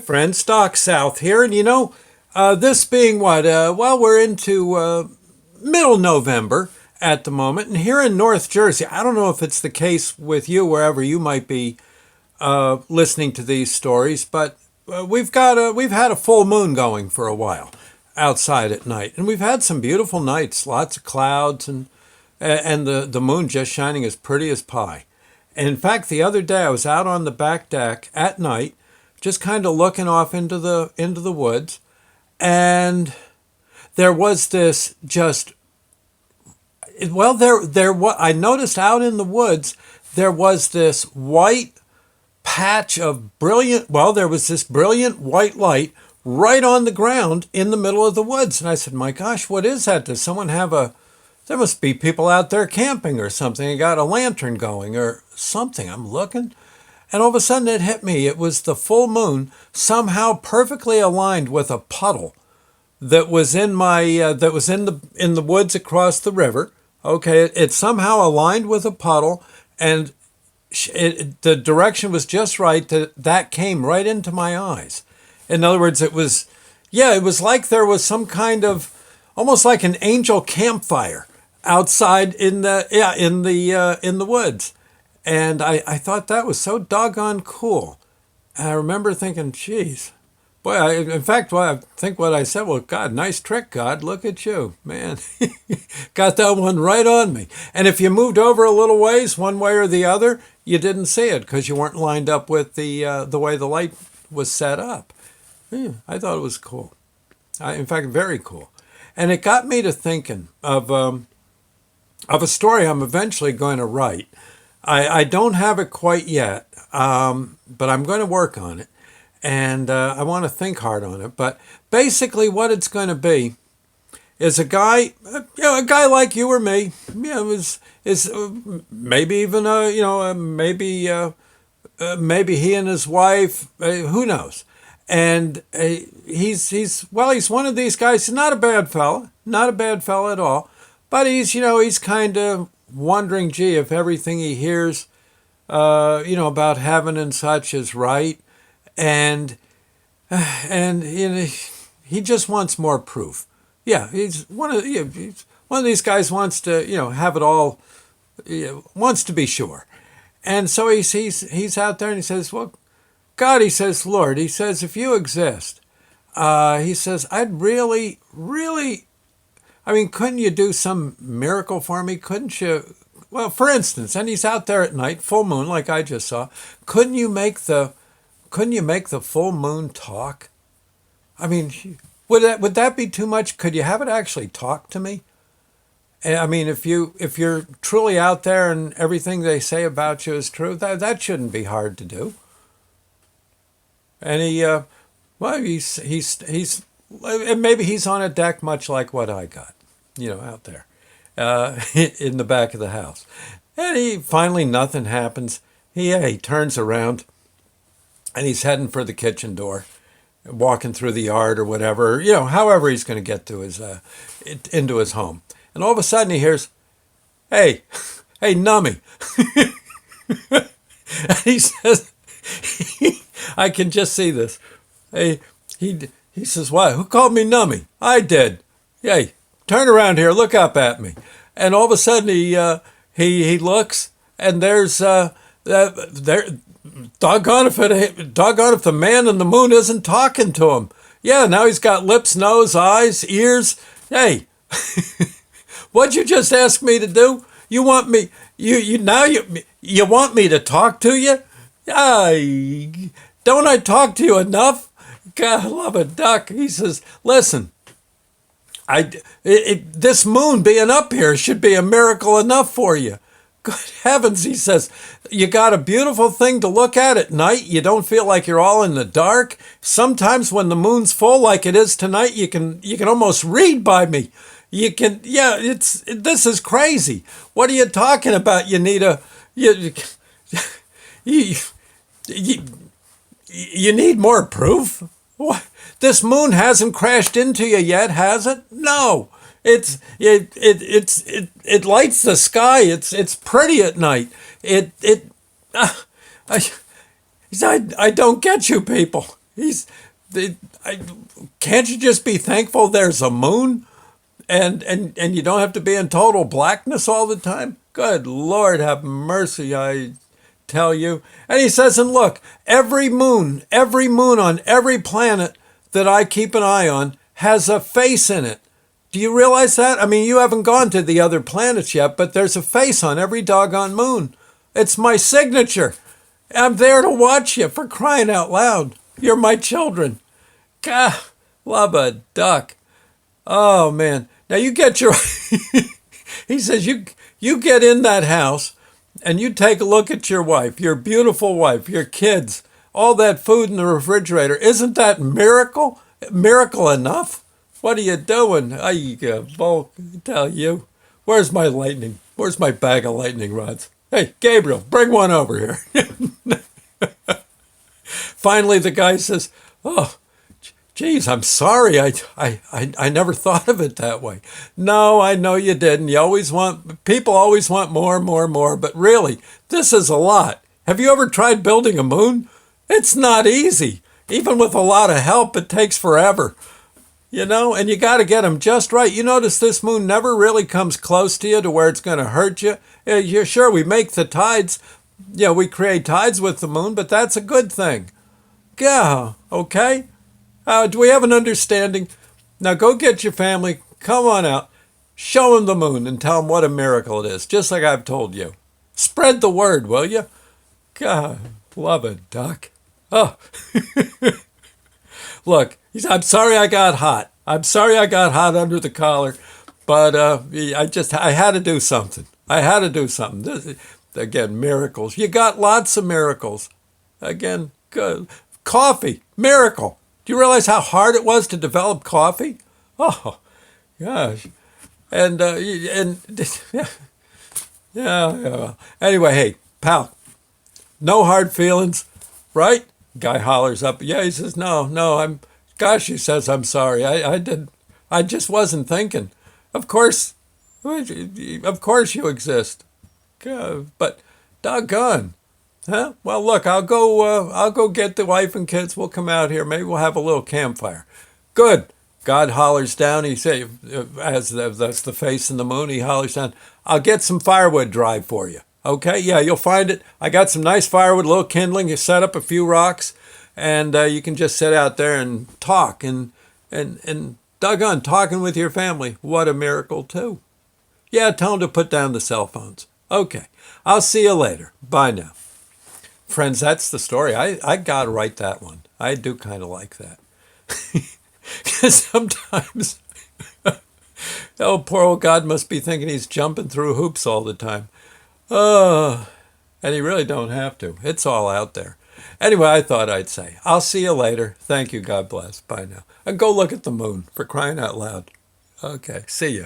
Friends, Doc South here, and this being we're into middle November at the moment, and here in North Jersey, I don't know if it's the case with you wherever you might be listening to these stories, but we've had a full moon going for a while outside at night, and we've had some beautiful nights, lots of clouds, and the moon just shining as pretty as pie. And in fact, the other day I was out on the back deck at night, just kind of looking off into the woods, and there was this just well there what I noticed out in the woods there was this white patch of brilliant there was this brilliant white light right on the ground in the middle of the woods, and I said, my gosh, what is that? Does someone have a there must be people out there camping or something. They got a lantern going or something. I'm looking, and all of a sudden it hit me. It was the full moon somehow perfectly aligned with a puddle that was in the woods across the river. Okay, it somehow aligned with a puddle, and the direction was just right that came right into my eyes. In other words, it was like there was some kind of almost like an angel campfire outside in the woods. And I thought that was so doggone cool. And I remember thinking, geez, boy, in fact, I think what I said, well, God, nice trick, God, look at you, man. Got that one right on me. And if you moved over a little ways, one way or the other, you didn't see it because you weren't lined up with the way the light was set up. Yeah, I thought it was cool. In fact, very cool. And it got me to thinking of a story I'm eventually going to write. I don't have it quite yet, but I'm going to work on it, and I want to think hard on it. But basically, what it's going to be is a guy like you or me, maybe even maybe he and his wife, who knows, and he's one of these guys. He's not a bad fella, not a bad fella at all, but he's kind of wondering, gee, if everything he hears, about heaven and such is right, and he just wants more proof. Yeah, he's one of these guys wants to have it all, wants to be sure, and so he's out there and he says, well, God, he says, Lord, he says, if you exist, he says, I'd really, really, I mean, couldn't you do some miracle for me? Couldn't you? Well, for instance, and he's out there at night, full moon, like I just saw. Couldn't you make the full moon talk? I mean, would that be too much? Could you have it actually talk to me? I mean, if you're truly out there and everything they say about you is true, that shouldn't be hard to do. And maybe he's on a deck much like what I got, out there, in the back of the house. And finally nothing happens. He turns around and he's heading for the kitchen door, walking through the yard or whatever, however he's going to get to into his home. And all of a sudden he hears, hey, hey, nummy. And he says, I can just see this. Hey, he says, what? Who called me nummy? I did. Hey, turn around here. Look up at me. And all of a sudden he looks, and there's there. Doggone if the man in the moon isn't talking to him. Yeah, now he's got lips, nose, eyes, ears. Hey, what'd you just ask me to do? You want me? You want me to talk to you? Don't I talk to you enough? God, I love a duck. He says, listen, this moon being up here should be a miracle enough for you. Good heavens, he says, you got a beautiful thing to look at night. You don't feel like you're all in the dark. Sometimes when the moon's full, like it is tonight, you can almost read by me. You can, yeah, this is crazy. What are you talking about? You need you need more proof? What? This moon hasn't crashed into you yet, has it? No. It lights the sky. It's pretty at night. I don't get you people. He's, the, I, can't you just be thankful there's a moon? And you don't have to be in total blackness all the time? Good Lord, have mercy, I tell you. And he says, and look, every moon on every planet that I keep an eye on has a face in it. Do you realize that? I mean, you haven't gone to the other planets yet, but there's a face on every doggone moon. It's my signature. I'm there to watch you, for crying out loud. You're my children. Gah, love a duck. Oh, man. Now you get your... He says, you get in that house and you take a look at your wife, your beautiful wife, your kids, all that food in the refrigerator. Isn't that miracle enough? What are you doing? I won't tell you. Where's my lightning? Where's my bag of lightning rods? Hey, Gabriel, bring one over here. Finally, the guy says, oh, geez, I'm sorry. I never thought of it that way. No, I know you didn't. People always want more, more, more. But really, this is a lot. Have you ever tried building a moon? It's not easy. Even with a lot of help, it takes forever. And you got to get them just right. You notice this moon never really comes close to you to where it's going to hurt you. You're sure we make the tides. Yeah, we create tides with the moon, but that's a good thing. Yeah, okay? Do we have an understanding? Now go get your family. Come on out. Show them the moon and tell them what a miracle it is, just like I've told you. Spread the word, will you? God, love a duck. Oh. Look, I'm sorry I got hot. I'm sorry I got hot under the collar, but I had to do something. I had to do something. Again, miracles. You got lots of miracles. Again, good. Coffee, miracle. Do you realize how hard it was to develop coffee? Oh, gosh. And yeah, yeah. Anyway, hey, pal, no hard feelings, right? Guy hollers up. Yeah, he says, no, gosh, he says, I'm sorry. I just wasn't thinking. Of course you exist. But doggone. Huh? Well, look, I'll go get the wife and kids. We'll come out here. Maybe we'll have a little campfire. Good. God hollers down. He says, as that's the face in the moon, he hollers down, I'll get some firewood dry for you. Okay? Yeah, you'll find it. I got some nice firewood, a little kindling. You set up a few rocks, and you can just sit out there and talk. And doggone, talking with your family. What a miracle, too. Yeah, tell them to put down the cell phones. Okay. I'll see you later. Bye now. Friends, that's the story. I got to write that one. I do kind of like that. Because sometimes, oh, poor old God must be thinking he's jumping through hoops all the time. Oh, and he really don't have to. It's all out there. Anyway, I thought I'd say, I'll see you later. Thank you. God bless. Bye now. And go look at the moon, for crying out loud. Okay, see ya.